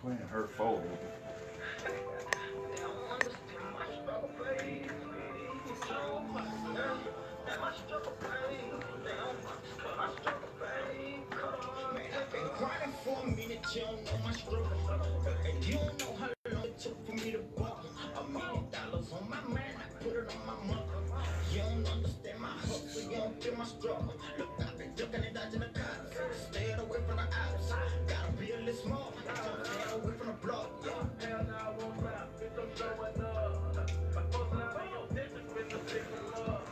playing her photo. You don't understand my hustle, you don't feel my struggle. Look, I've been ducking and dodging the cops. Staying away from the ops. Gotta be a little small. Staying away from the block. Hell no, I won't rap. Bitch, I'm showing up. I'm posting out on your bitch, it's been the sick of love.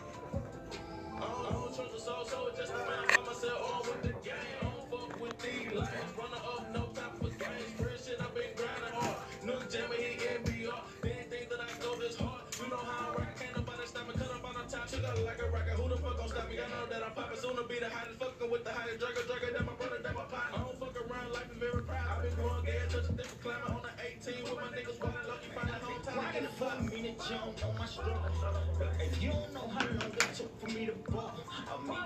I don't trust the soul, so it's just a man by myself on with the game. I don't fuck with these lanes. Running up, no time for games. Real shit, I've been grinding hard. New jammer, he get me up. There ain't things that I go this hard. You know how I rock, can't nobody stop me. Cut up on the top, shit up like a rocket. Who the fuck gon' stop me? I know that I'm poppin'. Soon to be the hottest, fucking with the hottest. Drugger, that my brother, that my partner. I don't fuck around, life is very proud. I've been growing, getting touch a different climate on the 18 with my niggas walking lucky, find a home time to get a fuck. Minute, you don't know my struggle. If you don't know how long it took for me to ball, I mean,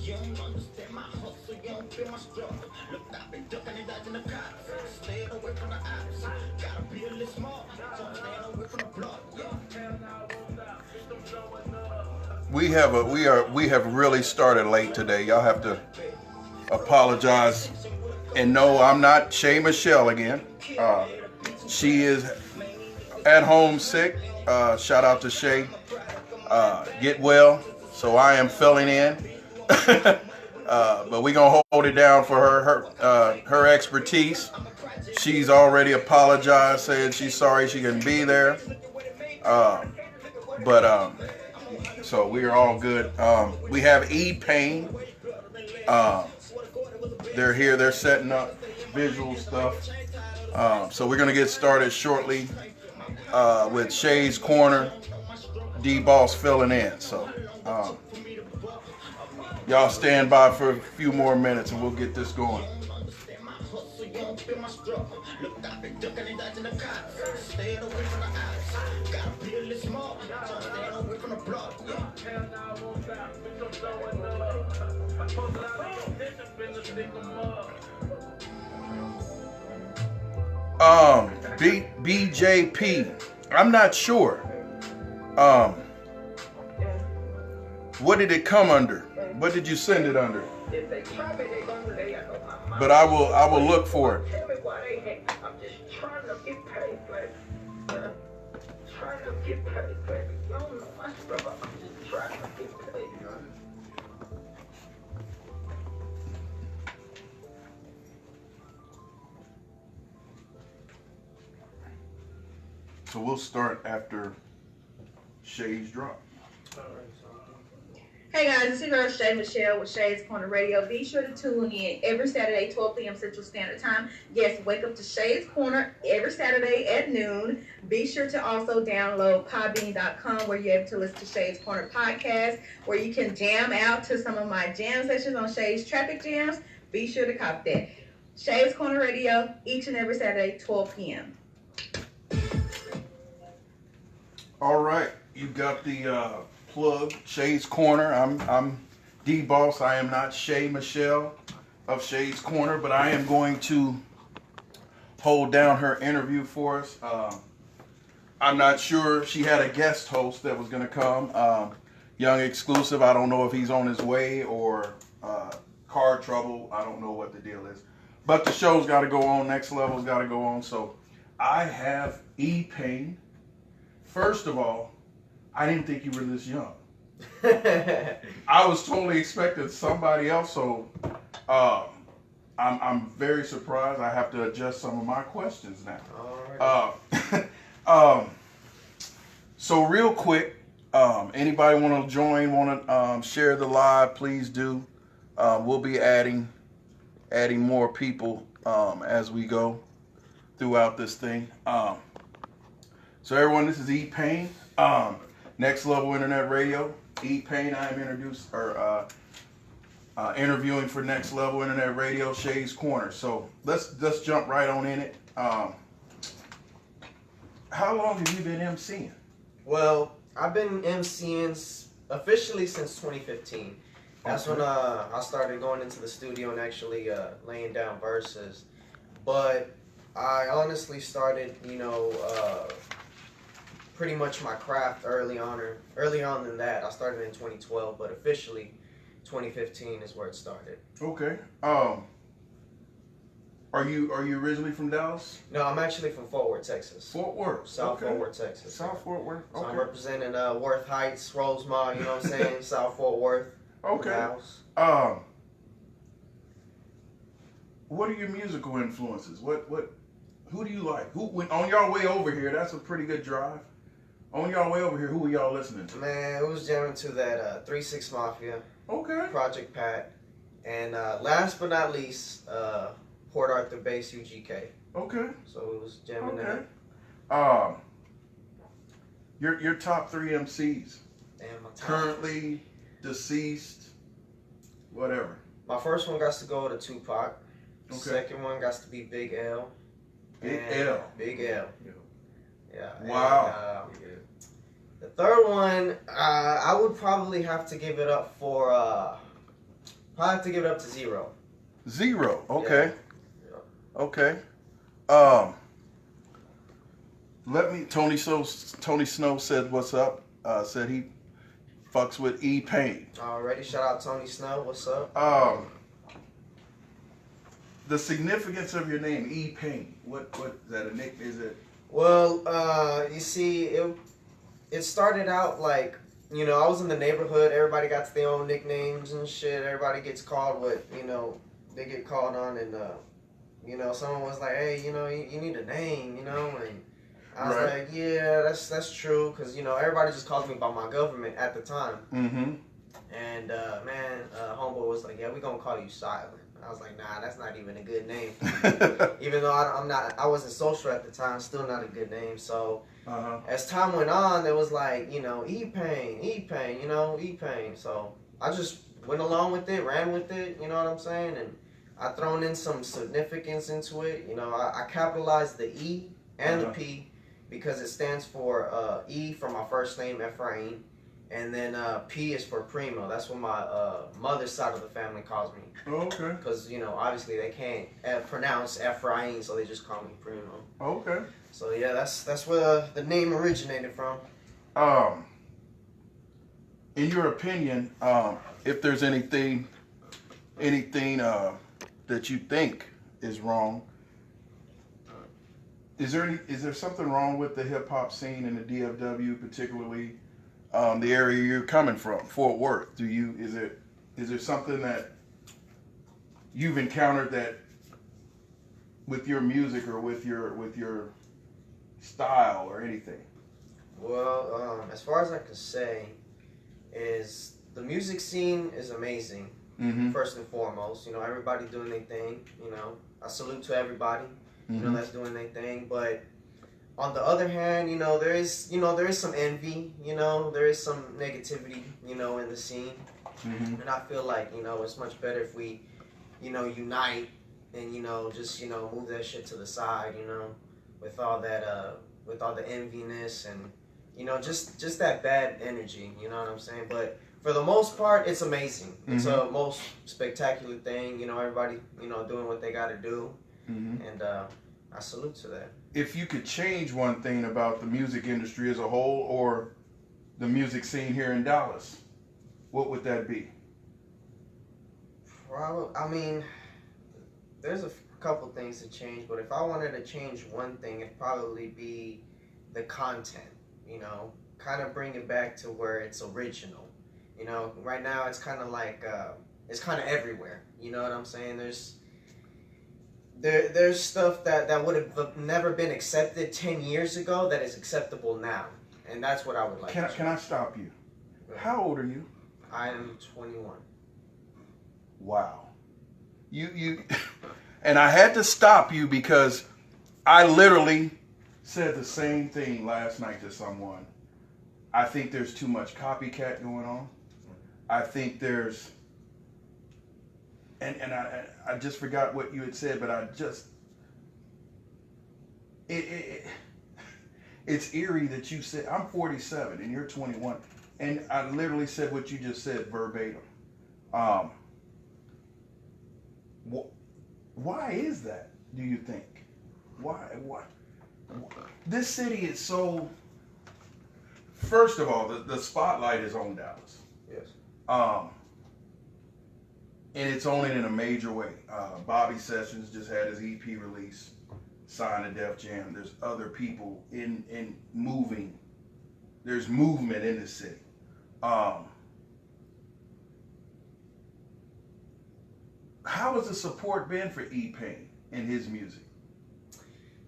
you don't understand my hustle, you don't feel my struggle. Look, I've been ducking and dodging the cops. Staying away from the ops. Gotta be a little small. So I'm staying away from the block. We have really started late today. Y'all have to apologize. And no, I'm not Shay Michelle again. She is at home sick. Shout out to Shay. Get well. So I am filling in. But we're gonna hold it down for her expertise. She's already apologized, saying she's sorry she couldn't be there. So we are all good. We have EPayne. They're here. They're setting up visual stuff. So we're gonna get started shortly with Shay's Corner. D-Boss filling in. So y'all stand by for a few more minutes and we'll get this going. BJP. I'm not sure. What did it come under? What did you send it under? But I will look for it. I'm just trying to get paid, baby. Trying to get paid, baby. You don't know my struggle. I'm just trying to get paid. So we'll start after Shay's drop. Hey guys, it's your girl Shay Michelle with Shay's Corner Radio. Be sure to tune in every Saturday, 12 p.m. Central Standard Time. Yes, wake up to Shay's Corner every Saturday at noon. Be sure to also download podbean.com where you're able to listen to Shay's Corner podcast, where you can jam out to some of my jam sessions on Shay's Traffic Jams. Be sure to copy that. Shay's Corner Radio, each and every Saturday, 12 p.m. All right, you got the plug, Shay's Corner. I'm D-Boss. I am not Shay Michelle of Shay's Corner, but I am going to hold down her interview for us. I'm not sure. She had a guest host that was going to come. Young Exclusive. I don't know if he's on his way or car trouble. I don't know what the deal is. But the show's got to go on. Next Level's got to go on. So I have EPayne. First of all, I didn't think you were this young. I was totally expecting somebody else, so I'm very surprised. I have to adjust some of my questions now. So real quick, anybody want to join, want to share the live, please do. We'll be adding more people as we go throughout this thing. So everyone, this is EPayne. Next Level Internet Radio. EPayne, I am interviewing for Next Level Internet Radio, Shay's Corner. So let's jump right on in it. How long have you been emceeing? Well, I've been emceeing officially since 2015. That's when I started going into the studio and actually laying down verses. But I honestly started, pretty much my craft early on than that. I started in 2012, but officially 2015 is where it started. Okay. Are you originally from Dallas? No, I'm actually from Fort Worth, Texas. Fort Worth. South Okay. Fort Worth, Texas. South Fort Worth. Okay. So I'm representing Worth Heights, Rosemont, you know what I'm saying? South Fort Worth. Okay. Dallas. What are your musical influences? Who do you like? When on your way over here, that's a pretty good drive. On your way over here, who are y'all listening to? Man, it was jamming to that 3-6 Mafia. Okay. Project Pat. And last but not least, Port Arthur Bass UGK. Okay. So it was jamming Okay. that. Your top 3 MCs. Damn, my top. Currently, deceased, whatever. My first one got to go to Tupac. Okay. Second one got to be Big L. Big And L. Big L. Yeah. Wow. And, the third one, I would probably have to give it up for. Probably have to give it up to Zero. Zero. Okay. Yeah. Okay. Tony Snow said what's up. Said he fucks with EPayne. Alrighty, shout out Tony Snow. What's up? The significance of your name, EPayne. What is that a nick? Is it? Well, you see, it started out like, I was in the neighborhood. Everybody got their own nicknames and shit. Everybody gets called what, they get called on. And, someone was like, hey, you need a name, and I was Right. like, yeah, that's true. Because, everybody just calls me by my government at the time. Mm-hmm. And, homeboy was like, yeah, we going to call you Silent. I was like, nah, that's not even a good name. Even though I wasn't social at the time, still not a good name. So as time went on, there was like, EPayne, EPayne. So I just went along with it, ran with it, you know what I'm saying? And I thrown in some significance into it. I capitalized the E and the P because it stands for E for my first name, EPayne. And then P is for Primo. That's what my mother's side of the family calls me. Oh, okay. Because, obviously they can't pronounce Ephraim, so they just call me Primo. Okay. So, yeah, that's where the name originated from. In your opinion, if there's anything that you think is wrong, is there something wrong with the hip hop scene in the DFW, particularly the area you're coming from, Fort Worth? Is there something that you've encountered that with your music or with your style or anything? Well, as far as I can say, is the music scene is amazing. Mm-hmm. First and foremost, everybody doing their thing. I salute to everybody. Mm-hmm. That's doing their thing. But on the other hand, there is some envy. There is some negativity. In the scene. Mm-hmm. And I feel like it's much better if we, unite and just move that shit to the side. With all that with all the enviness and just that bad energy. You know what I'm saying? But for the most part, it's amazing. It's a most spectacular thing. Everybody doing what they got to do. Mm-hmm. And I salute to that. If you could change one thing about the music industry as a whole or the music scene here in Dallas, what would that be? There's a couple things to change, but if I wanted to change one thing, it'd probably be the content, kind of bring it back to where it's original. Right now it's kind of like, it's kind of everywhere, you know what I'm saying? There's stuff that would have never been accepted 10 years ago that is acceptable now, and that's what I would like. Can I stop you? How old are you? I am 21. Wow. You and I had to stop you because I literally said the same thing last night to someone. I think there's too much copycat going on. I think there's and I just forgot what you had said, but it's eerie that you said I'm 47 and you're 21, and I literally said what you just said verbatim. Why is that, do you think? Why? This city is so... First of all, the spotlight is on Dallas. Yes. And it's on it in a major way. Bobby Sessions just had his EP release, signed to Def Jam. There's other people in moving. There's movement in the city. How has the support been for EPayne and his music?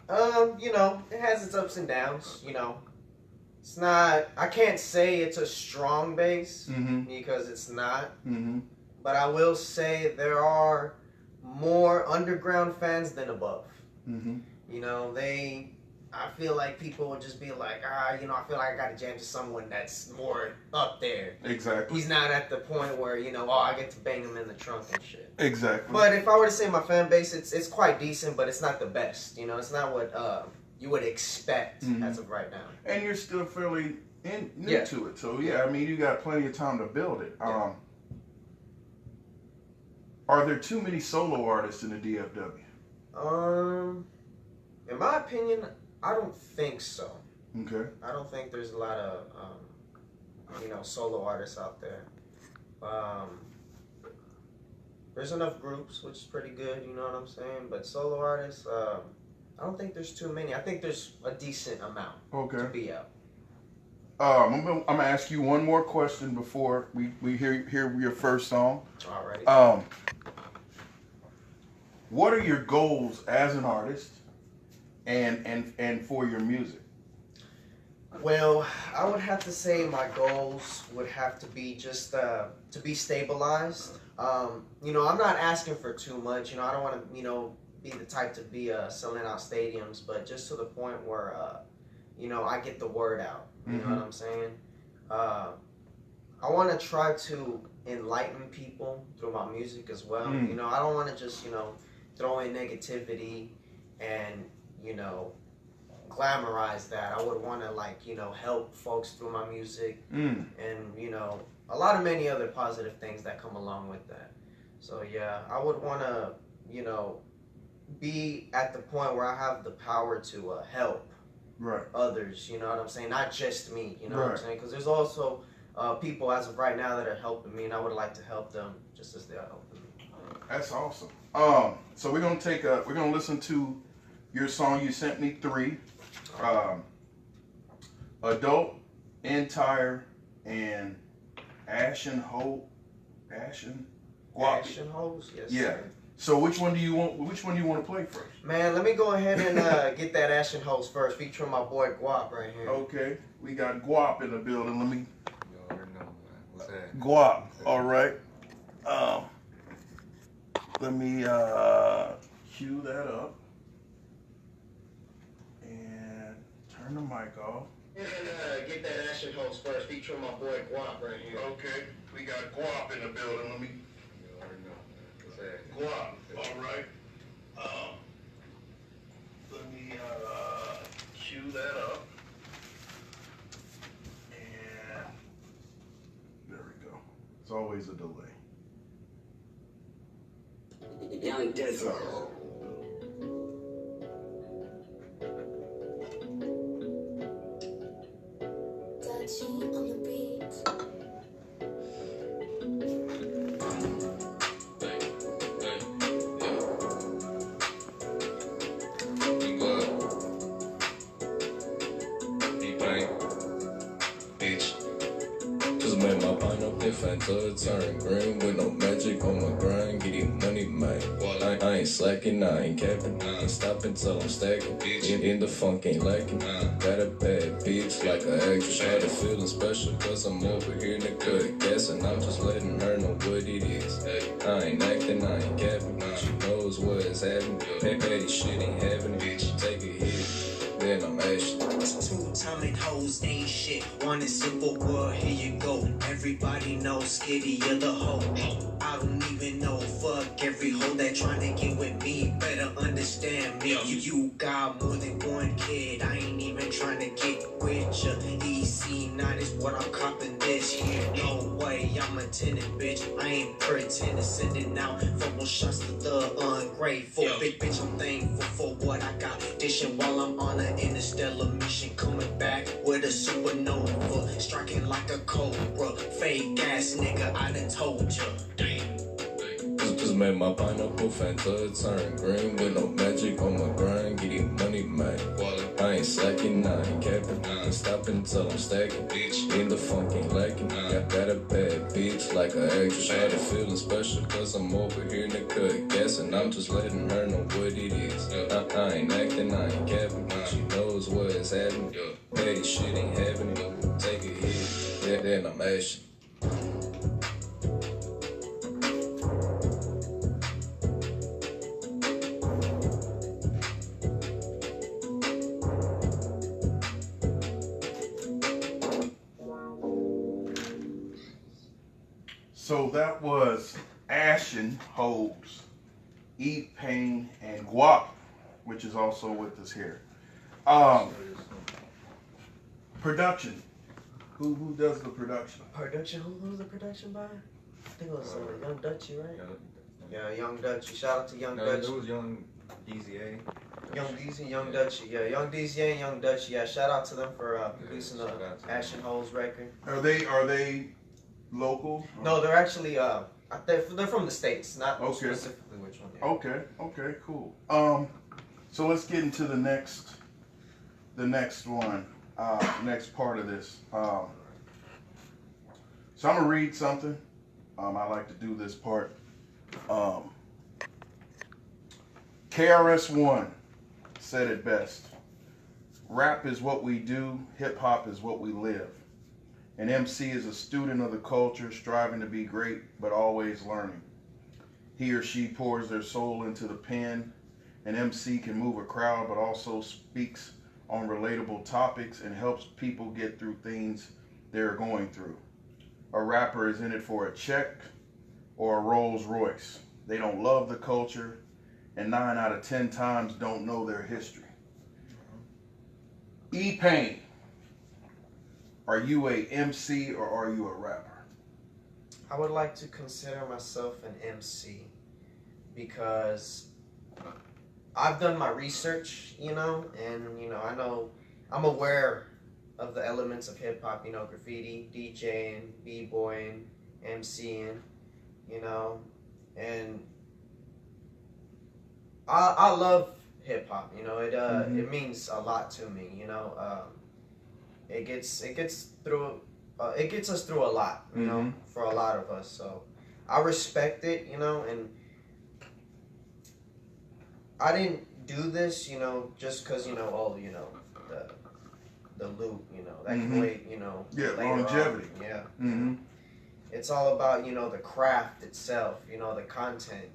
You know, it has its ups and downs. You know, it's not. I can't say it's a strong base because it's not. But I will say there are more underground fans than above. You know, I feel like people would just be like, you know, I feel like I got to jam to someone that's more up there. Exactly. He's not at the point where, you know, I get to bang him in the trunk and shit. Exactly. But if I were to say my fan base, it's quite decent, but it's not the best. You know, it's not what you would expect as of right now. And you're still fairly new to it. So, yeah, I mean, you got plenty of time to build it. Are there too many solo artists in the DFW? In my opinion, I don't think so. Okay. I don't think there's a lot of, you know, solo artists out there. There's enough groups, which is pretty good, you know what I'm saying? But solo artists, I don't think there's too many. I think there's a decent amount to be out. I'm gonna ask you one more question before we hear your first song. Alrighty. What are your goals as an artist and for your music? Well, I would have to say my goals would have to be just to be stabilized. You know, I'm not asking for too much. You know, I don't want to, you know, be the type to be selling out stadiums, but just to the point where, you know, I get the word out. You know what I'm saying? I want to try to enlighten people through my music as well. You know, I don't want to just, you know, throw in negativity and, you know, glamorize that. I would want to, like, you know, help folks through my music and, you know, a lot of many other positive things that come along with that. So, yeah, I would want to, you know, be at the point where I have the power to help others, you know what I'm saying? Not just me, you know what I'm saying? Because there's also people as of right now that are helping me, and I would like to help them just as they are helping me. That's awesome. So we're gonna listen to your song. You sent me 3, Adult, Entire, and Ashen Hope, Ashen GUAP. Ashen Hose, yes. Yeah. Sir. So which one do you want to play first? Man, let me go ahead and get that Ashen Hose first, featuring my boy GUAP right here. Okay, we got GUAP in the building. Let me. You already know, man. What's that? GUAP. All right. Let me cue that up and turn the mic off. And get that Ashen Hose first, featuring my boy GUAP right here. Okay, we got GUAP in the building. Let me. You already know, man. What's that? GUAP. All right. Let me cue that up. And there we go. It's always a delay. Young Dizzle. Dutchie on the beat. Fanta turn green with no magic on my grind, getting money, man. I ain't slacking, I ain't capping, I ain't stopping till I'm stacking. In the funk ain't lacking. Got a bad bitch like an actress. Try to feeling special cause I'm over here in the cut gas, and I'm just letting her know what it is. I ain't acting, I ain't capping. She knows what's happening. Petty shit ain't happening. Take a hit, then I'm ashin'. Two-timing hoes ain't shit. One is Civil War, here you go. Everybody knows Skitty, you're the hoe. I don't even know, fuck every hoe that tryna get with me. Better understand me. You got more than one kid. I ain't even tryna get with ya. EC9 is what I'm copping this year. No way, I'ma unintended, bitch. I ain't pretending, sending out football shots to the ungrateful. Big bitch, I'm thankful for what I got. Dishing while I'm on an interstellar mission, coming back with a supernova, striking like a cobra. Fake ass nigga, I done told ya. Damn. Just made my pineapple Fanta turn green with no magic on my grind. Getting money, man. I ain't slacking, I ain't capping. I ain't stopping till I'm stacking. In the funk ain't lacking. Got a bad bitch like an actress. Try to feeling special cause I'm over here in the cut gas and I'm just letting her know what it is. I ain't acting, I ain't capping. She knows what is happening. Petty shit ain't happening. Take a hit, yeah, then I'm ashing. So that was Ashen Hose, EPayne, and GUAP, which is also with us here. Production. Who does the production? Production? Who's the production by? I think it was Young Dutchy, right? Yeah, Young Dutchy. Shout out to Young Dutchy. It was Young DZA. Young DZ, Young Dutchy. Yeah, Young DZ and Young Dutchy. Yeah, shout out to them for producing the Ashen Hose record. Are they local? No, they're actually they're from the States, not specifically which one. Yeah. Okay, cool. So let's get into the next one, next part of this. So I'm gonna read something. I like to do this part. KRS-One said it best. Rap is what we do, hip hop is what we live. An MC is a student of the culture, striving to be great, but always learning. He or she pours their soul into the pen. An MC can move a crowd, but also speaks on relatable topics and helps people get through things they're going through. A rapper is in it for a check or a Rolls Royce. They don't love the culture, and 9 out of 10 times don't know their history. EPayne. Are you a MC or are you a rapper? I would like to consider myself an MC because I've done my research, and I know I'm aware of the elements of hip hop, graffiti, DJing, b-boying, MCing, and I love hip hop, it means a lot to me, It gets us through a lot, for a lot of us. So I respect it, and I didn't do this, just because, the loot, that can wait, later longevity. On. Yeah. It's all about, the craft itself, the content,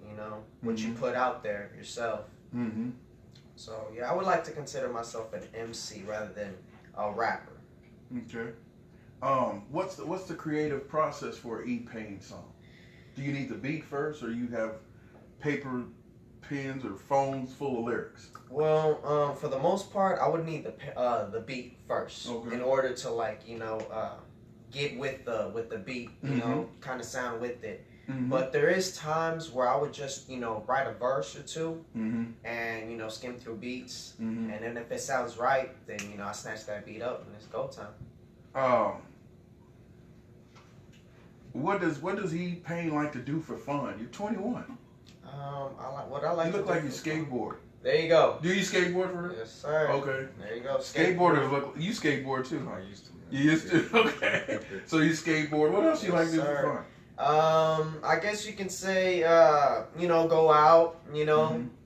what you put out there yourself. So yeah, I would like to consider myself an MC rather than a rapper. Okay. What's the creative process for an EPayne song? Do you need the beat first, or you have paper, pens, or phones full of lyrics? Well, for the most part, I would need the beat first in order to get with the beat, kind of sound with it. But there is times where I would just write a verse or two and skim through beats, and then if it sounds right, then I snatch that beat up and it's go time. What does EPayne like to do for fun? You're 21. I like. You look like you skateboard. There you go. Do you skateboard for real? Yes, sir. Okay. There you go. Skateboarders look. You skateboard too? I used to. You used to? Okay. So you skateboard. What else you like to do for fun? I guess you can say, go out,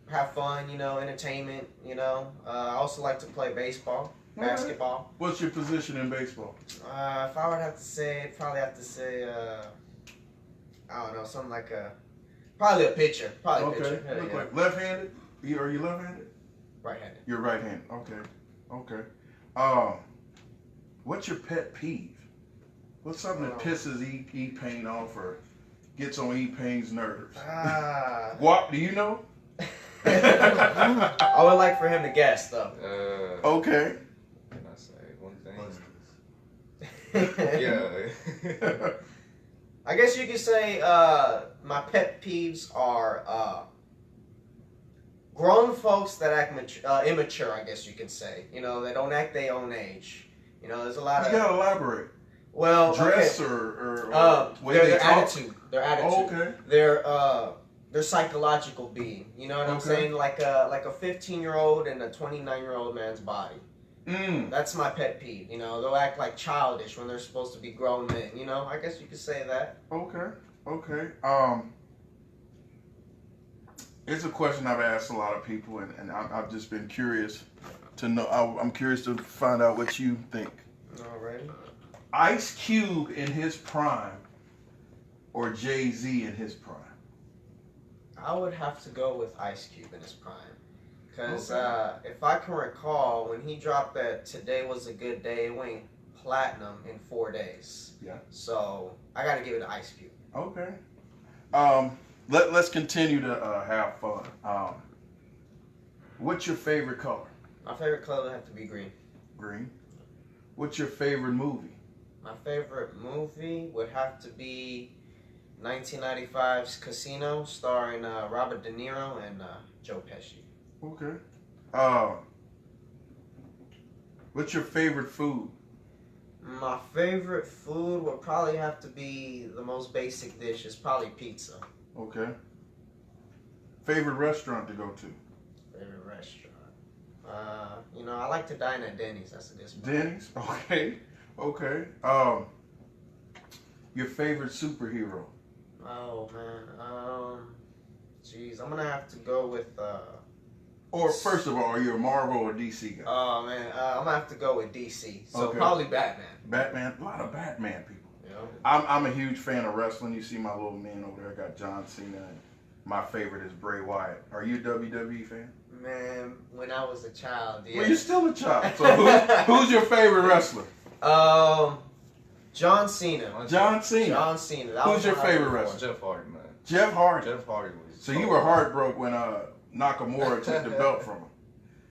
have fun, entertainment, I also like to play baseball, basketball. What's your position in baseball? If I would have to say, I'd probably have to say, I don't know, something like probably a pitcher. Probably a pitcher. Okay. Look like left-handed? Are you left-handed? Right-handed. You're right-handed. Okay. What's your pet peeve? What's something that pisses EPayne off or gets on EPayne's nerves? GUAP, do you know? I would like for him to guess, though. Okay. Can I say one thing? Yeah. I guess you could say my pet peeves are grown folks that act immature. I guess you could say. You know, they don't act their own age. You know, there's a lot of. You gotta elaborate. Well, Dress okay. or way their they talk? attitude. Their attitude. Oh, okay. Their psychological being. You know what I'm saying? Like a 15-year-old in a 29-year-old man's body. That's my pet peeve. You know, they'll act like childish when they're supposed to be grown men. You know, I guess you could say that. Okay. It's a question I've asked a lot of people, and I've just been curious to know. I'm curious to find out what you think. Alrighty. Ice Cube in his prime, or Jay-Z in his prime? I would have to go with Ice Cube in his prime. Because if I can recall, when he dropped that Today Was a Good Day, it went platinum in 4 days. Yeah. So I got to give it to Ice Cube. Okay. Let's continue to have fun. What's your favorite color? My favorite color would have to be green. Green. What's your favorite movie? My favorite movie would have to be 1995's Casino, starring Robert De Niro and Joe Pesci. Okay. What's your favorite food? My favorite food would probably have to be the most basic dish. It's probably pizza. Okay. Favorite restaurant to go to? Favorite restaurant? You know, I like to dine at Denny's. That's a good spot. Denny's? Okay. Your favorite superhero? Oh, man. Jeez, I'm going to have to go with... Or first of all, are you a Marvel or DC guy? Oh, man. I'm going to have to go with DC. So Okay. probably Batman. Batman? A lot of Batman people. Yeah. I'm a huge fan of wrestling. You see my little men over there. I got John Cena, and my favorite is Bray Wyatt. Are you a WWE fan? Man, when I was a child, yeah. Well, you're still a child. So who's your favorite wrestler? John Cena. John Cena. John Cena. That Who's was your what I was favorite for. wrestler? Jeff Hardy, man. Jeff Hardy. Jeff Hardy was. So you were heartbroken when Nakamura took the belt from him.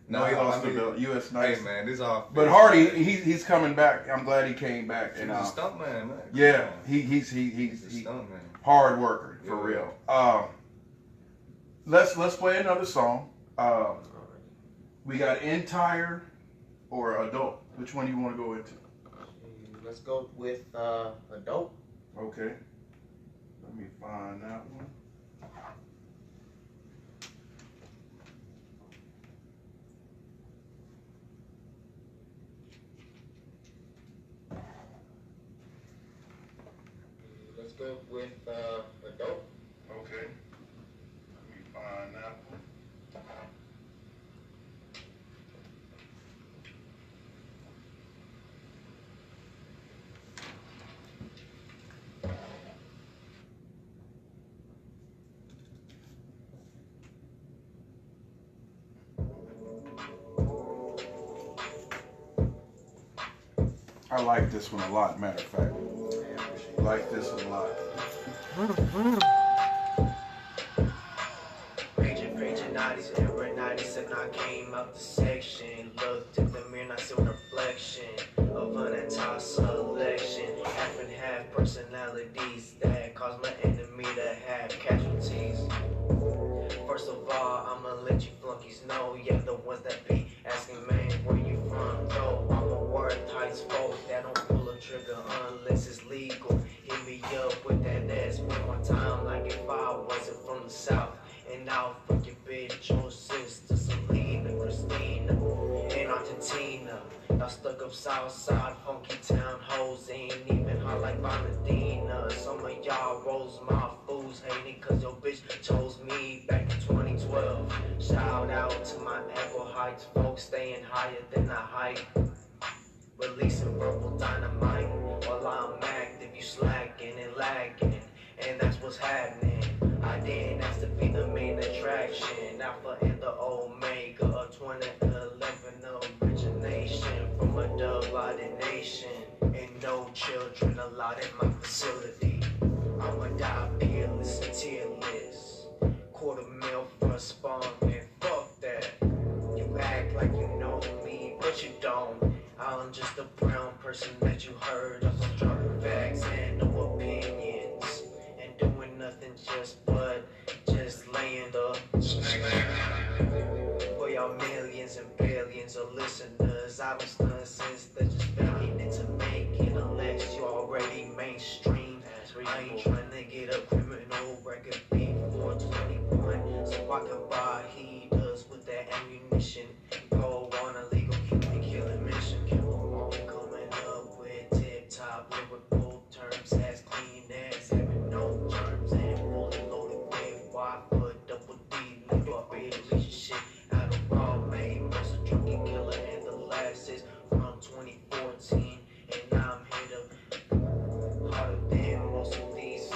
No, he lost I mean, the belt. U.S. Hey Knights. man, this all. But Hardy, he's coming back. I'm glad he came back. He's And a stunt man, man. yeah, he's He's a stunt man. hard worker for Yeah. real. Let's play another song. We got entire or adult. Which one do you want to go into? Let's go with adult. Okay. Let me find that one. Let's go with adult. Okay. Let me find that one. I like this one a lot, matter of fact. Like this a lot. Raging 90s, every 90s, and I came out the section. Looked at the mirror and I saw a reflection of an entire selection. Half and half personalities that cause my enemy to have casualties. First of all, I'ma let you flunkies know, yeah, the ones that be asking, man, where you from, though. I'm a word tight folk that don't pull a trigger unless it's legal. Hit me up with that ass one more time, like if I wasn't from the south. And I'll fuck your bitch, your sister, Selena, Christina, in Argentina. Y'all stuck up south side, funky town hoes, ain't even hot like Valentina. Some of y'all rose my fools hating cause your bitch chose me back in 2012. Shout out to my Apple Heights folks, staying higher than the height. Releasing verbal dynamite while I'm active, you slacking and lagging, and that's what's happening. I didn't ask to be the main attraction, Alpha and the Omega, a 2011 origination from a dub-lighted nation, and no children allowed in my facility. I'ma die peerless and tearless, $250,000 for a spawn, man, fuck that. You act like you know me, but you don't. I'm just a brown person that you heard of, some drunk facts and no opinions. I don't stunt since they're just faking it to make it unless you already mainstream. I ain't trying to get a criminal record before 21, so I can buy heaters with that ammunition. Go on a legal killing mission. I'm coming up with tip-top lyrical terms as clean as having no germs and fully loaded with WAP, but double D, live up relationship out of raw made most a drunken killer and the last is from 2014, and I'm hit up harder than most of these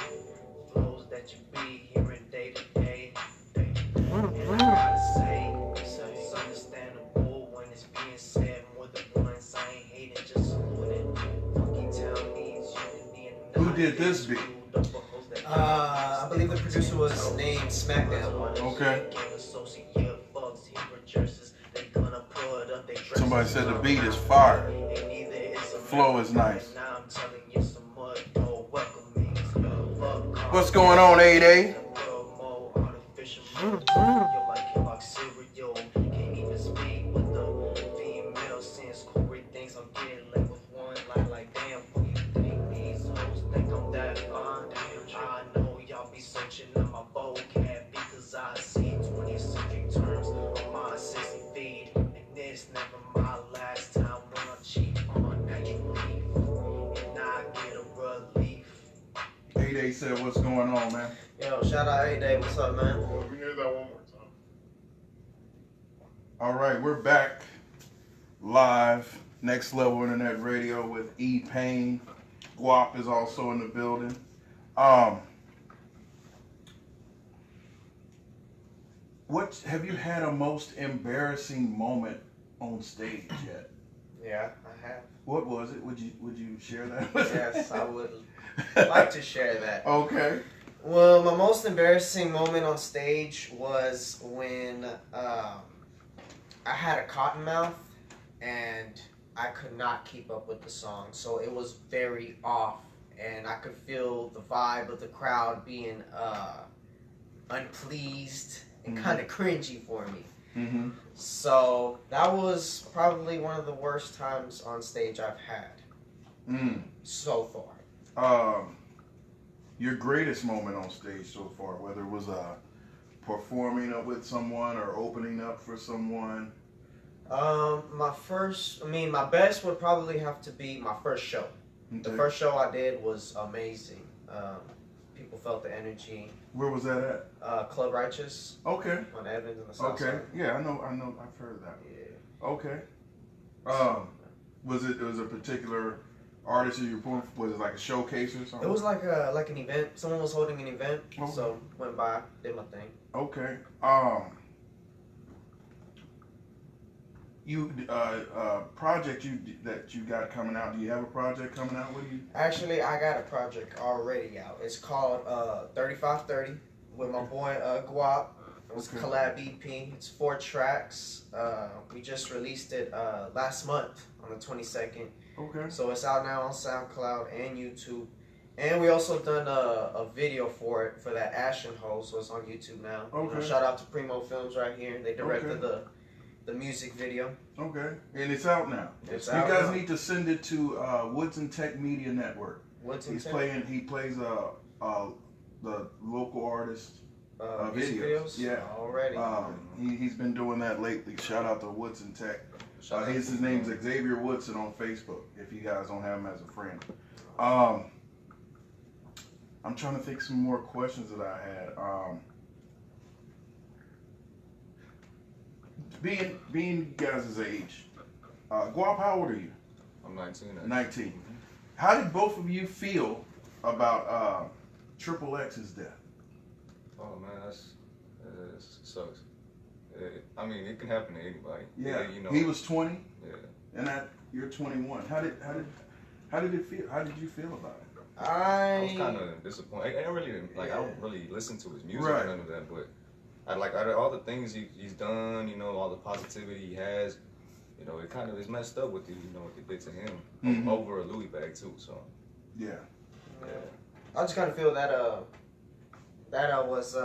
flows that you be hearing day to day. And I gotta say, it's understandable when it's being said more than once. I ain't hating, just saluting. Funky town needs unity and Who did this beat? I believe the producer was named SmackDown. Okay. Somebody said the beat is fire. Flow is nice. What's going on, 8A? Searching on my vocab because I see 20th century terms on my SixAVE, and it's never my last time when I cheat on natural leaf, and I get a relief. 8A said, what's going on, man? Yo, shout out 8A, what's up, man? Let me hear that one more time. All right, we're back live, Next Level Internet Radio with EPayne. GUAP is also in the building. What have you had a most embarrassing moment on stage yet? Yeah, I have. What was it? Would you share that with us? Yes, I would like to share that. Okay. Well, my most embarrassing moment on stage was when I had a cotton mouth and I could not keep up with the song. So it was very off, and I could feel the vibe of the crowd being unpleased and kind of cringy for me. Mm-hmm. So that was probably one of the worst times on stage I've had so far. Your greatest moment on stage so far, whether it was performing up with someone or opening up for someone? My best would probably have to be my first show. Okay. The first show I did was amazing. People felt the energy. Where was that at? Club Righteous. Okay. On Evans in the South Okay. Side. Yeah, I know. I've heard of that. Yeah. Okay. Was it a particular artist you were performing? Was it like a showcase or something? It was like an event. Someone was holding an event, Okay. so went by, did my thing. Okay. You project that you got coming out. Do you have a project coming out? What do you? Actually, I got a project already out. It's called 3530 with my boy GUAP. It was a collab EP. It's 4 tracks. We just released it last month on the 22nd. Okay. So it's out now on SoundCloud and YouTube. And we also done a video for it for that Ashen Hole, so it's on YouTube now. Okay. Shout out to Primo Films right here. They directed the music video. Okay. And it's out now. It's you out guys now. need to send it to Woods and Tech Media Network. Woods and He Tech? plays the local artist music videos? Yeah. Already. He's been doing that lately. Shout out to Woods and Tech. His name's Xavier Woodson on Facebook, if you guys don't have him as a friend. I'm trying to think some more questions that I had. Being you guys' age, GUAP, how old are you? I'm 19. 19. How did both of you feel about Triple X's death? Oh man, it sucks. I mean, it can happen to anybody. Yeah, you know. he was 20. Yeah. And you're 21. How did it feel? How did you feel about it? I was kind of disappointed. I don't really listen to his music or none of that, but out of all the things he's done, you know, all the positivity he has, you know, it kind of is messed up with what they did to him over a Louis bag too. So I just kind of feel that was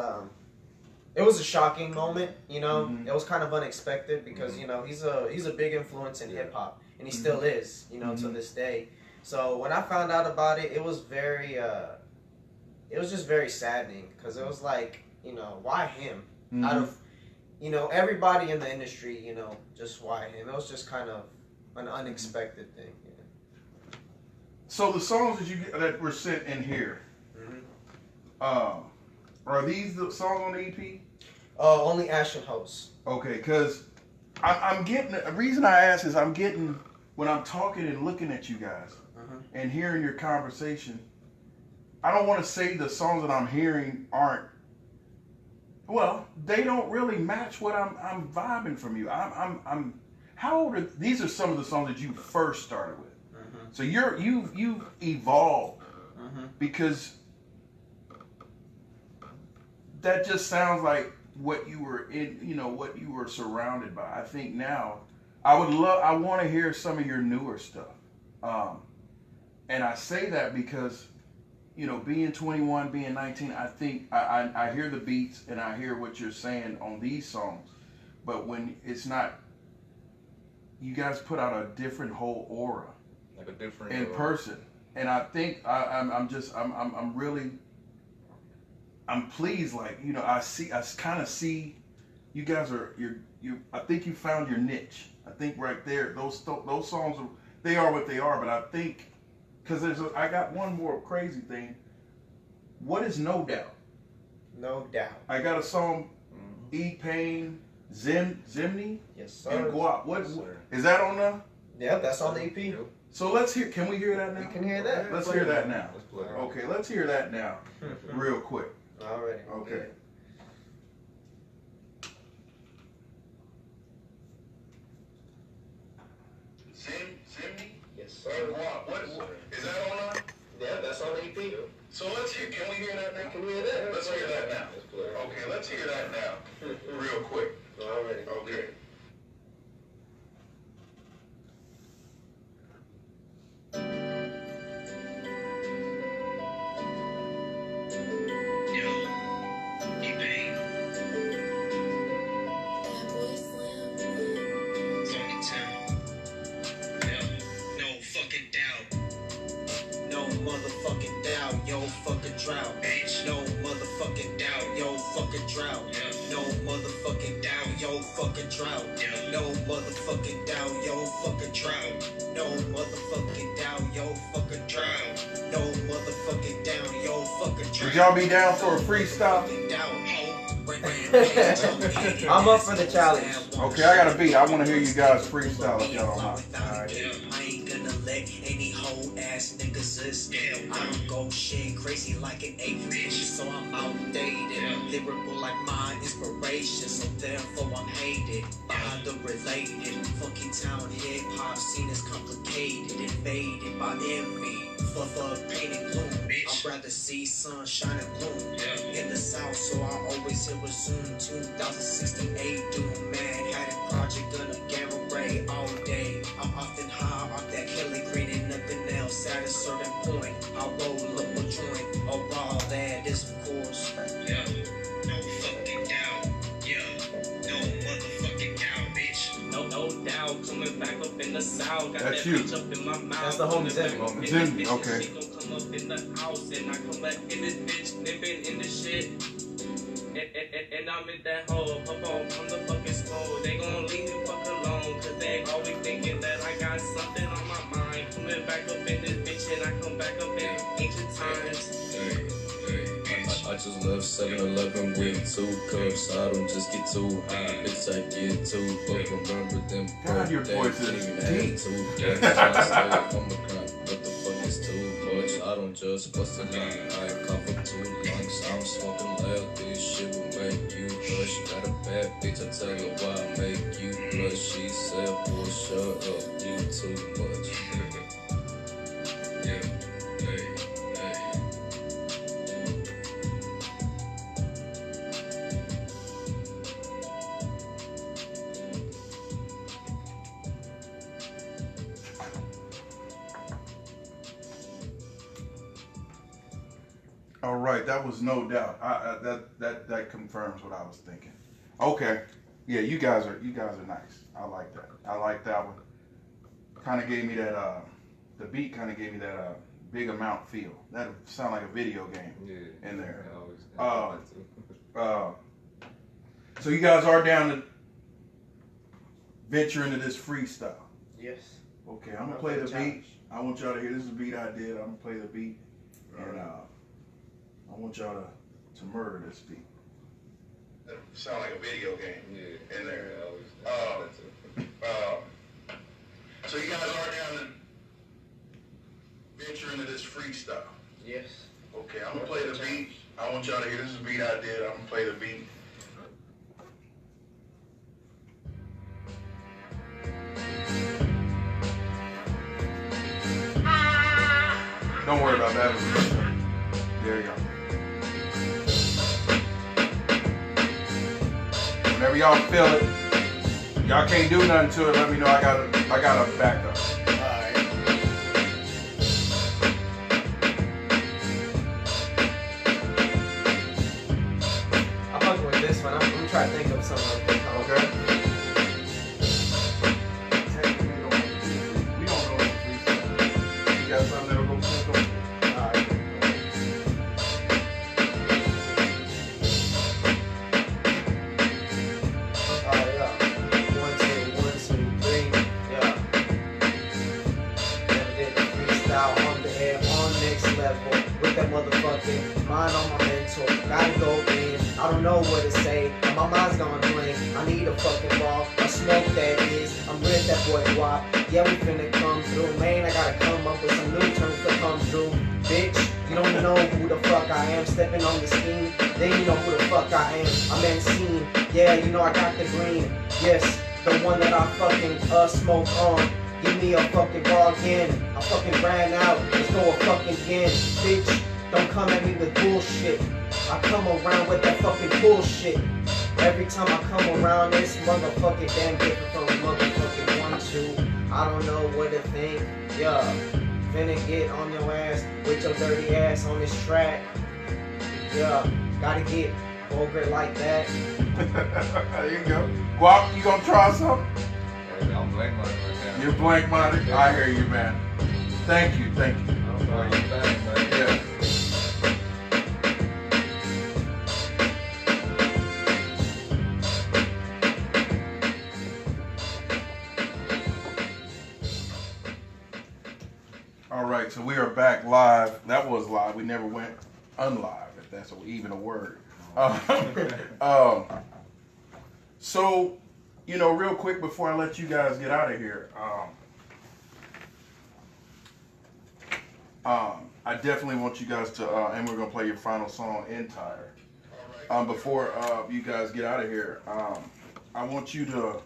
it was a shocking moment, you know. Mm-hmm. It was kind of unexpected because you know he's a big influence in hip hop, and he still is, you know, to this day. So when I found out about it, it was very, it was just very saddening because it was like, you know, why him? Out of, you know, everybody in the industry, you know, just why him? It was just kind of an unexpected thing. Yeah. So the songs that were sent in here, are these the songs on the EP? Only Ash and Host. Okay, because I'm getting, the reason I ask is I'm getting, when I'm talking and looking at you guys and hearing your conversation, I don't want to say the songs that I'm hearing aren't, well, they don't really match what I'm vibing from you. I'm how old are, these are some of the songs that you first started with. So you've evolved because that just sounds like what you were in, you know, what you were surrounded by. I think now I want to hear some of your newer stuff. And I say that because, you know, being 21, being 19, I think I hear the beats and I hear what you're saying on these songs. But when it's not, you guys put out a different whole aura. Like a different in person. And I think I'm really pleased. Like, you know, I kind of see you guys are I think you found your niche. I think right there those songs they are what they are. But I think because I got one more crazy thing. What is No Doubt? No Doubt. I got a song, EPayne, Zimney, Yes, sir. and GUAP. What Yes, sir. is that on there? Yeah, that's on the EP. So let's hear. Can we hear that now? You can hear that. Let's hear that now. Let's play it. Okay, let's hear that now, real quick. Already. Okay. Zimney? Yes, sir. And GUAP. What is that on there? Yeah, that's on the EP. So let's hear. Can we hear that now? Can we hear that? Let's hear that now. Let's play it. Okay, let's hear that now, real quick. Already. Okay. Motherfucking doubt, yo, fucking drought. No motherfucking doubt, yo, fucking drought. No motherfucking doubt, yo, fucking drought. No motherfucking doubt, yo, fucking drought. No motherfucking doubt, yo, fucking drought. No motherfucking doubt, yo, fucking drought. Would y'all be down for a freestyle? I'm up for the challenge. Okay, I got a beat. I want to hear you guys freestyle if y'all don't mind. I ain't gonna let any whole ass niggas escape. I don't go shit crazy like an 8 bitch, so I'm outdated. Lyrical like my inspiration, so therefore I'm hated by the related. Funky town hip hop scene is complicated, invaded by envy. For pain and gloom, I'd rather see sunshine and bloom in the south, so I always hear resume. 2068 doom, man, had a project on a gamma ray all day. I'm often high off that Kelly green and nothing else. At a certain point, I roll up a joint, a raw that is of course. Yeah, no fucking doubt. Yeah, no motherfucking doubt, bitch. No doubt, coming back up in the south. Got That's that you. bitch up in my mouth. That's the homie Zimmy. Zimmy, okay. She gon' come up in the house and I come back in this bitch, nipping in the shit. And I'm in that hole, pop on, I'm the fucking slow. They gon' leave me fuck alone, cause they always thinking that I got something on my mind. Coming back up in this bitch and I come back up in ancient times. I just left 7-Eleven with 2 cups. I don't just get too high, bitch, I get too fucked. Remember them God, your birthdays, voice is didn't even deep. have 2 cups. I said, I'm a crime, what the fuck is too much? I don't just bust a line, I cough for 2 lungs. I'm smoking loud, this shit will make you blush. Got a bad bitch, I tell her why I make you blush. She said, boy, shut up, you too much. Yeah, hey. All right, that was No Doubt. That confirms what I was thinking. Okay, yeah, you guys are nice. I like that. I like that one. Kind of gave me that. The beat kind of gave me that Big Amount feel. That sound like a video game in there. So you guys are down to venture into this freestyle. Yes. Okay, I'm gonna play the beat. I want y'all to hear. This is the beat I did. I'm gonna play the beat, and I want y'all to murder this beat. That sound like a video game in there. So you guys are down to venture into this freestyle. Yes. Okay, I'm gonna play the beat. I want y'all to hear. This is the beat I did. I'm gonna play the beat. Don't worry about that. There you go. Whenever y'all feel it, y'all can't do nothing to it. Let me know. I got a backup. Alright. I'm fucking with this one. I'm trying to think of something. Okay. We don't know what you got something that'll go quick. Alright. With that motherfucking mind on my mental, gotta go in. I don't know what to say, but my mind's gone blank. I need a fucking ball, a smoke that is. I'm with that boy GUAP. Yeah, we finna come through, man. I gotta come up with some new terms to come through. Bitch, you don't know who the fuck I am. Stepping on the scheme, then you know who the fuck I am. I'm unseen, yeah, you know I got the green. Yes, the one that I fucking smoke on. Give me a fucking ball again. I fucking ran out. Let's go a fucking again. Bitch, don't come at me with bullshit. I come around with that fucking bullshit. Every time I come around this motherfucking damn different from motherfucking 1, 2. I don't know what to think. Yeah. Finna get on your ass with your dirty ass on this track. Yeah. Gotta get vulgar like that. There you go. GUAP, you gonna try something? I'm blank minded right now. You're blank minded? I hear you, man. Thank you. I'm sorry, you back, man. Yeah. All right, so we are back live. That was live. We never went unlive, if that's even a word. So, you know, real quick before I let you guys get out of here, I definitely want you guys to, and we're gonna play your final song entire. Before you guys get out of here, I want you to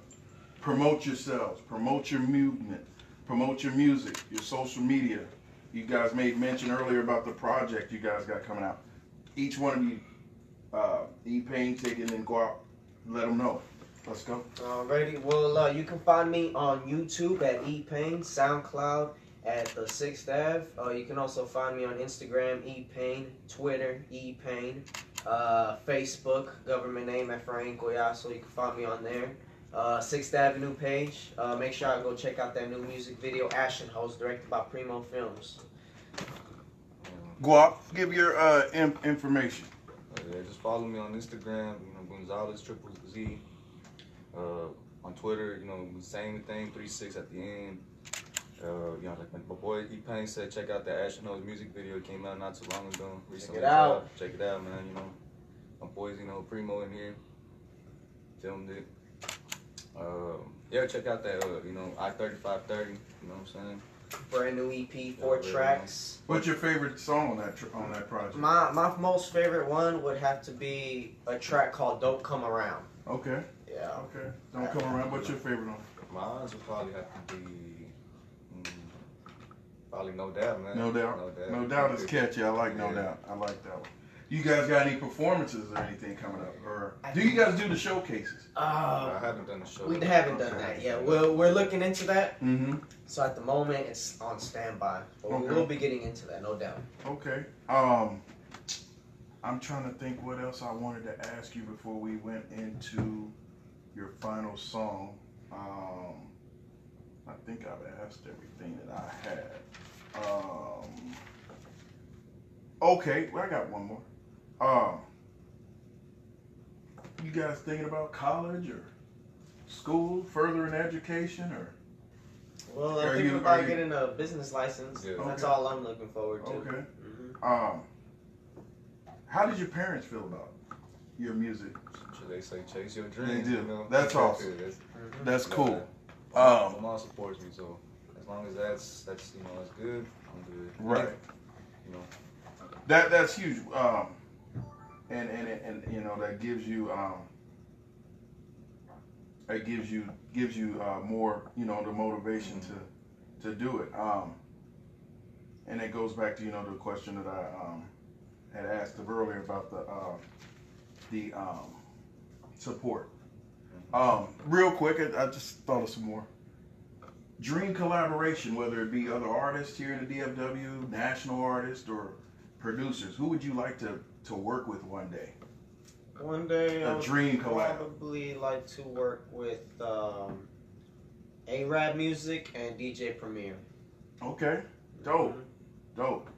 promote yourselves, promote your movement, promote your music, your social media. You guys made mention earlier about the project you guys got coming out. Each one of you, EPayne, Ticket, and GUAP, let them know. Let's go. Alrighty, well, you can find me on YouTube at EPayne, SoundCloud at the SixAVE. You can also find me on Instagram, EPayne, Twitter, EPayne, Facebook, government name Efrain Goyaso. You can find me on there. 6th Avenue page. Make sure I go check out that new music video, Ashen Hose, directed by Primo Films. GUAP, give your information. Yeah, just follow me on Instagram, Gonzalez Triple Z. On Twitter, same thing, 36 at the end. Like my boy EPayne said, check out that Ashen Hose music video. It came out not too long ago. Recently. Check it out. Check it out, man. My boys, Primo in here, filmed it. Yeah, check out that, I-3530. You know what I'm saying? Brand new EP, 4 tracks. What's your favorite song on that project? My most favorite one would have to be a track called "Don't Come Around." Okay. Yeah. Okay. Don't Come Around. What's your favorite one? Mine would probably have to be probably No Doubt, man. No Doubt. No Doubt is catchy. I like No Doubt. I like that one. You guys got any performances or anything coming up? Or do you guys do the showcases? I haven't done the show. We haven't done that yet. We're looking into that. Mm-hmm. So at the moment, it's on standby. But we will be getting into that, no doubt. Okay. I'm trying to think what else I wanted to ask you before we went into your final song. I think I've asked everything that I had. Okay, well, I got one more. You guys thinking about college or school, furthering education, or? Well, I'm thinking about getting a business license. Yeah. That's all I'm looking forward to. Okay. How did your parents feel about your music? Should they say chase your dreams? They do. You know? That's awesome. That's cool. My mom supports me, so as long as that's you know that's good, I'm good. Right. You know. That's huge. And you know that gives you more, you know, the motivation to do it. And it goes back to, you know, the question that I had asked earlier about the support. Real quick, I just thought of some more. Dream collaboration, whether it be other artists here in the DFW, national artists, or producers. Who would you like to work with one day? One day, I would collab. probably like to work with A-Rap Music and DJ Premier. Okay, dope, dope.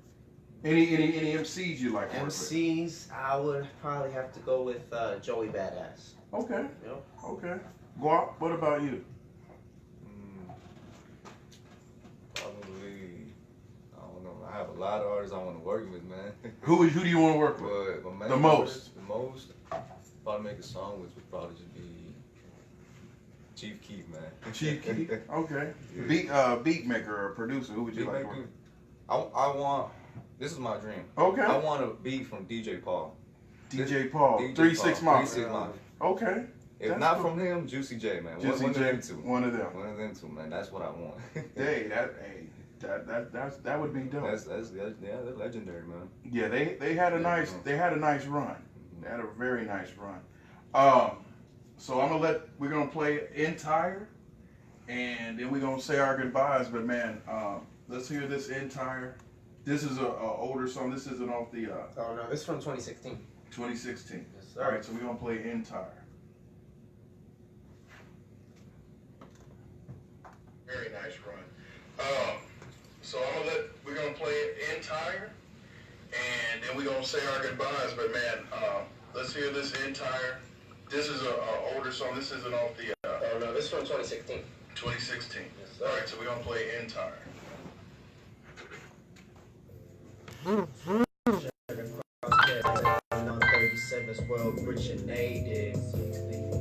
Any MCs you like to work with? MCs, I would probably have to go with Joey Badass. Okay. Yep. Okay. GUAP, what about you? Probably, I don't know. I have a lot of artists I want to work with, man. Who do you want to work with? But the most? Probably make a song with would probably just be Chief Keef, man. Chief Keef? Okay. Yeah. Beat maker or producer, who would you like to work with? I want, this is my dream. Okay. I want a beat from DJ Paul. DJ Paul. DJ 3 6 Mafia. 3 6 Mafia. Okay. If That's not cool. from him, Juicy J, man. Juicy One J, of them two. One of them. One of them two, man. That's what I want. That would be dope. That's legendary, man. Yeah, they had a nice run. They had a very nice run. So we're gonna play Entire, and then we're gonna say our goodbyes. But man, let's hear this Entire. This is a older song. This isn't off the. Oh no, this is from 2016. 2016. Yes, sir. All right, so we're gonna play Entire. Very nice run. So we're gonna play Entire, and then we're gonna say our goodbyes. But man, let's hear this Entire. This is a older song. This isn't off the. Oh no, this is from 2016. 2016. Yes, sir. All right, so we're gonna play Entire. On 37's well originated.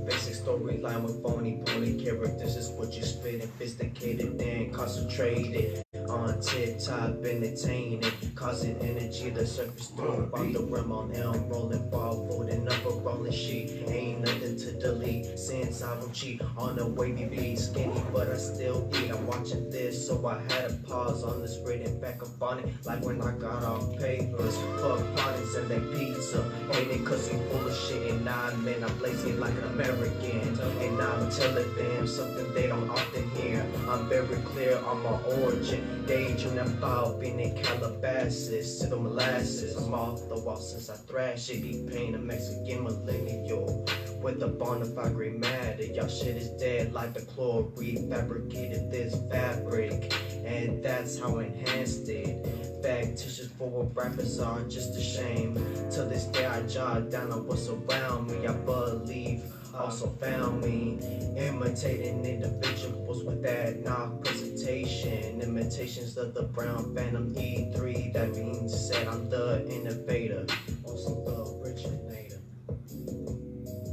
Basic storyline with phony characters is what you spit, sophisticated and concentrated. On tip top, entertaining, causing energy to surface through. On the rim on elm, rolling ball, folding up a rolling sheet. Ain't nothing to delete since I don't cheat on a wavy beat. Skinny, but I still eat. I'm watching this, so I had to pause on this reading back up on it. Like when I got off papers, fuck parties and they pizza. Hating cause you full of shit, and I'm blazing like an American. And I'm telling them something they don't often hear. I'm very clear on my origin. Daydreaming about being in Calabasas, to the molasses. I'm off the wall since I thrash it. EPayne, a Mexican millennial with a bonafide gray matter. Y'all shit is dead like the chlorine. Fabricated this fabric, and that's how I enhanced it. Factitious for what rappers are, just a shame. To this day I jot down on what's around me. I believe also found me imitating individuals with that knock presentation, imitations of the brown phantom E3. That being said, I'm the innovator, also the originator.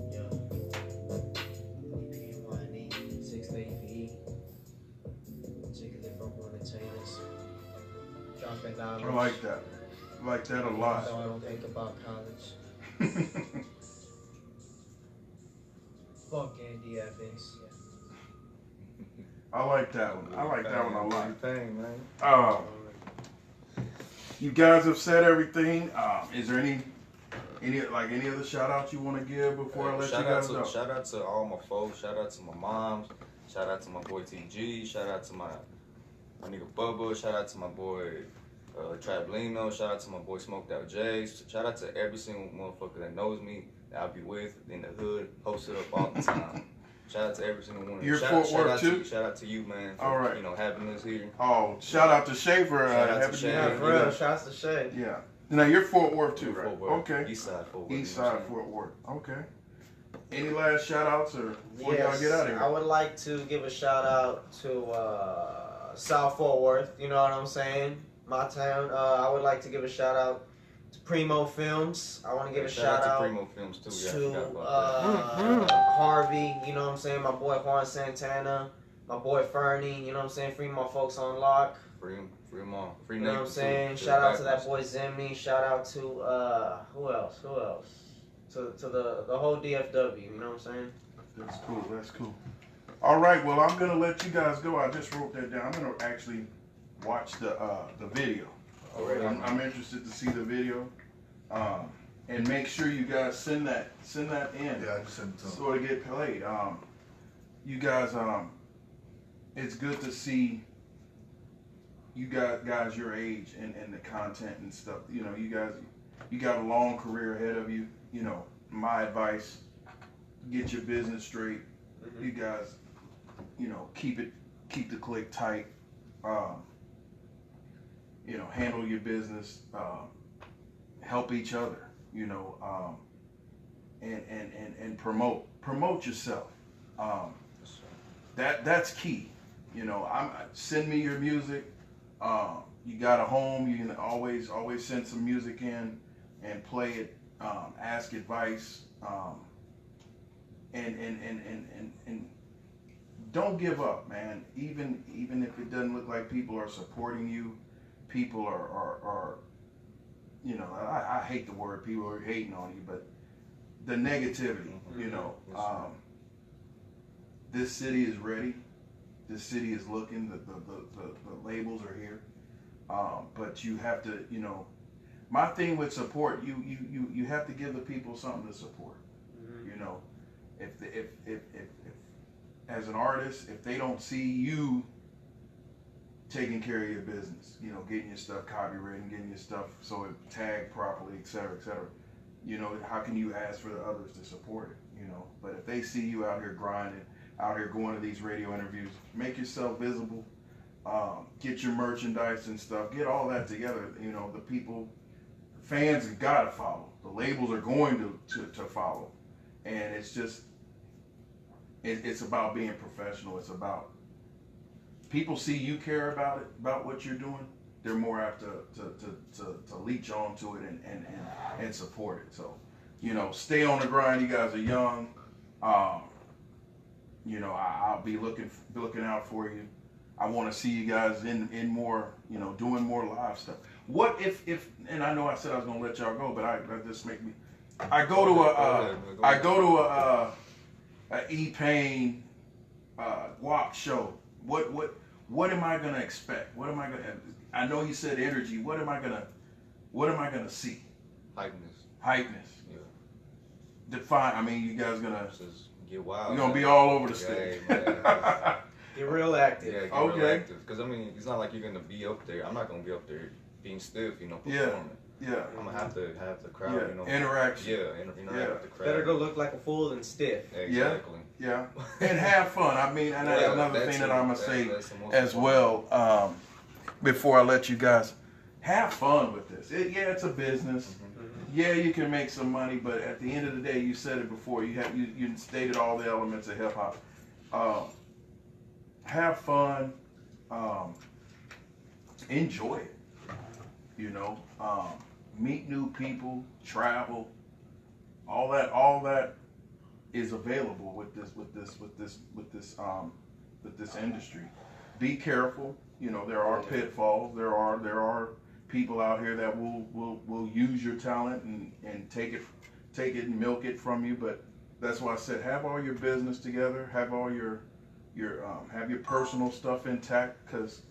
Yeah. EPayne, SixAVE, particularly from entertainers. Dropping dollars. I like that. I like that a lot. So I don't think about college. Fuck Andy Evans. I like that one. I like that one a lot. EPayne, man. You guys have said everything. Is there any other shout outs you want to give before I let you guys go? Shout out to all my folks. Shout out to my moms. Shout out to my boy TG. Shout out to my nigga Bubba. Shout out to my boy Trablino, shout out to my boy Smoked Out Jay. Shout out to every single motherfucker that knows me, that I be with in the hood, posted up all the time. Shout out to every single one of them. You're Fort Worth too? Shout out to you, man, for, all right. having us here. Oh, shout out to Shay for having you. Yeah, for real. Shout out to Shay. Yeah. Now you're Fort Worth too, right? Fort Worth. Okay. East side Fort Worth. East side Fort Worth. Okay. Any last shout outs or before y'all get out of here? I would like to give a shout out to South Fort Worth, you know what I'm saying? My town. I would like to give a shout out to Primo Films. I want to give a shout out to Primo Films too. To Harvey, you know what I'm saying? My boy Juan Santana, my boy Fernie, you know what I'm saying? Free my folks on lock. Free them all. Free you know what I'm saying? Shout out to that boy Zimmy. Shout out to who else? To the whole DFW, you know what I'm saying? That's cool. That's cool. All right. Well, I'm gonna let you guys go. I just wrote that down. I'm gonna actually watch the video. All right. I'm interested to see the video, and make sure you guys send that in. Yeah, I just sent it to them. So to get played. You guys, it's good to see you guys your age and the content and stuff. You know, you got a long career ahead of you. You know, my advice: get your business straight. You guys, you know, keep the click tight. You know, handle your business. Help each other. You know, and promote yourself. That's key. You know, send me your music. You got a home, you can always send some music in and play it. Ask advice. And don't give up, man. Even if it doesn't look like people are supporting you, people are you know, I hate the word people are hating on you, but the negativity, you know. This city is ready. This city is looking. The labels are here. But you have to, you know, my thing with support, you have to give the people something to support. You know, if as an artist, if they don't see you taking care of your business, you know, getting your stuff copywritten, getting your stuff so it tagged properly, et cetera, you know, how can you ask for the others to support it, you know? But if they see you out here grinding, out here going to these radio interviews, make yourself visible, get your merchandise and stuff, get all that together. You know, the people, fans gotta follow. The labels are going to follow. And it's just, it's about being professional. It's about, people see you care about it, about what you're doing, they're more apt to leech onto it and support it. So, you know, stay on the grind. You guys are young. You know, I'll be looking out for you. I want to see you guys in more, you know, doing more live stuff. What if and I know I said I was gonna let y'all go, but that just make me. I go to a EPayne GUAP show. What am I gonna expect? What am I gonna? I know you said energy. What am I gonna see? Hypeness. Yeah. Define. I mean, you guys gonna just get wild. You're gonna be all over the stage. Get real active. Yeah, get real active. Because I mean, it's not like you're gonna be up there. I'm not gonna be up there being stiff, you know, performing. Yeah. I'm gonna have to have the crowd, you know. Interaction. Yeah, with the crowd. Better to look like a fool than stiff. Exactly. Yeah. And have fun. I mean, and another thing that I'm gonna say as well, before I let you guys, have fun with this. It's a business. Yeah, you can make some money, but at the end of the day, you said it before. You stated all the elements of hip hop. Have fun. Enjoy it. You know, meet new people, travel. All that is available with this industry. Be careful. You know, there are pitfalls. There are people out here that will use your talent and take it and milk it from you. But that's why I said have all your business together, have all your have your personal stuff intact, because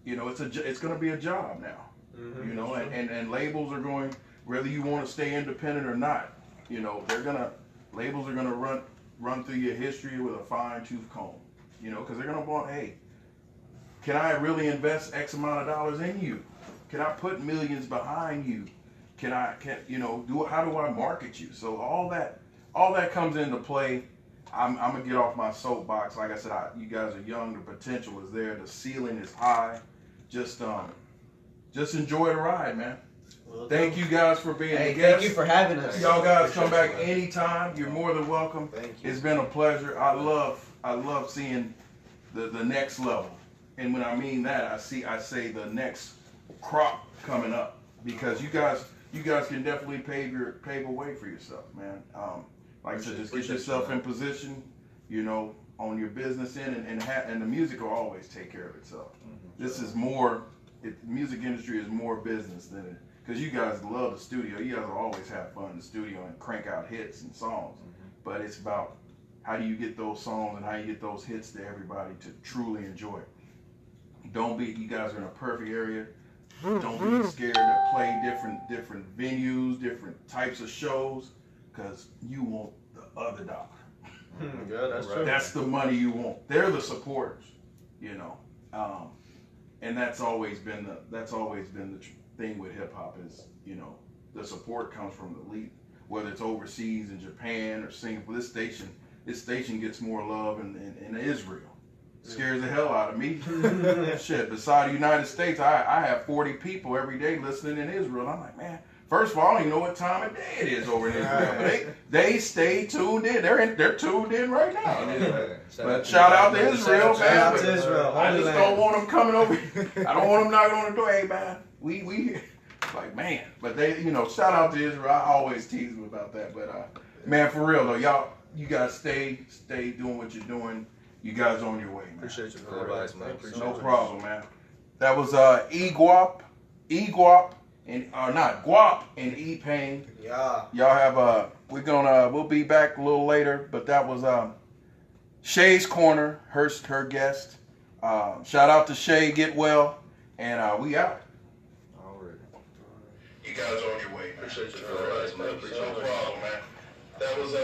you know it's going to be a job now. You know, and labels are going, whether you want to stay independent or not. You know, labels are gonna run through your history with a fine tooth comb. You know, because they're gonna want, hey, can I really invest X amount of dollars in you? Can I put millions behind you? How do I market you? So all that comes into play. I'm gonna get off my soapbox. Like I said, you guys are young. The potential is there. The ceiling is high. Just enjoy the ride, man. Well, thank you guys for being hey, the guests. Thank you for having us. Y'all guys come back anytime. You're more than welcome. Thank you. It's been a pleasure. I love seeing the next level. And when I mean that, I say the next crop coming up, because you guys can definitely pave a way for yourself, man. Like I said, just get yourself in position, on your business end, and the music will always take care of itself. This is more. The music industry is more business than it, because you guys love the studio. You guys will always have fun in the studio and crank out hits and songs. But it's about how do you get those songs and how you get those hits to everybody to truly enjoy it. You guys are in a perfect area. Don't be scared to play different venues, different types of shows, because you want the other dollar. Yeah, that's right. That's the money you want. They're the supporters, and that's always been the thing with hip hop is, the support comes from the elite, whether it's overseas in Japan or Singapore. This station gets more love in Israel. Scares the hell out of me. Shit, beside the United States, I have 40 people every day listening in Israel. I'm like, man, first of all, I don't even know what time of day it is over in Israel. But they stay tuned in. They're tuned in right now. But shout out to Israel, man. Shout out to Israel. I just don't want them coming over. I don't want them knocking on the door. Hey, man, we like, man. But they, shout out to Israel. I always tease them about that. But man, for real though, you guys stay doing what you're doing. You guys on your way, man. Appreciate you for the advice, man. No problem, man. That was GUAP, and not GUAP and EPayne. Yeah. Y'all have we'll be back a little later, but that was Shay's Corner, her guest. Shout out to Shay, get well, and we out. Already. You guys on your way, man. Appreciate you for the advice, man. Appreciate No problem, man. That was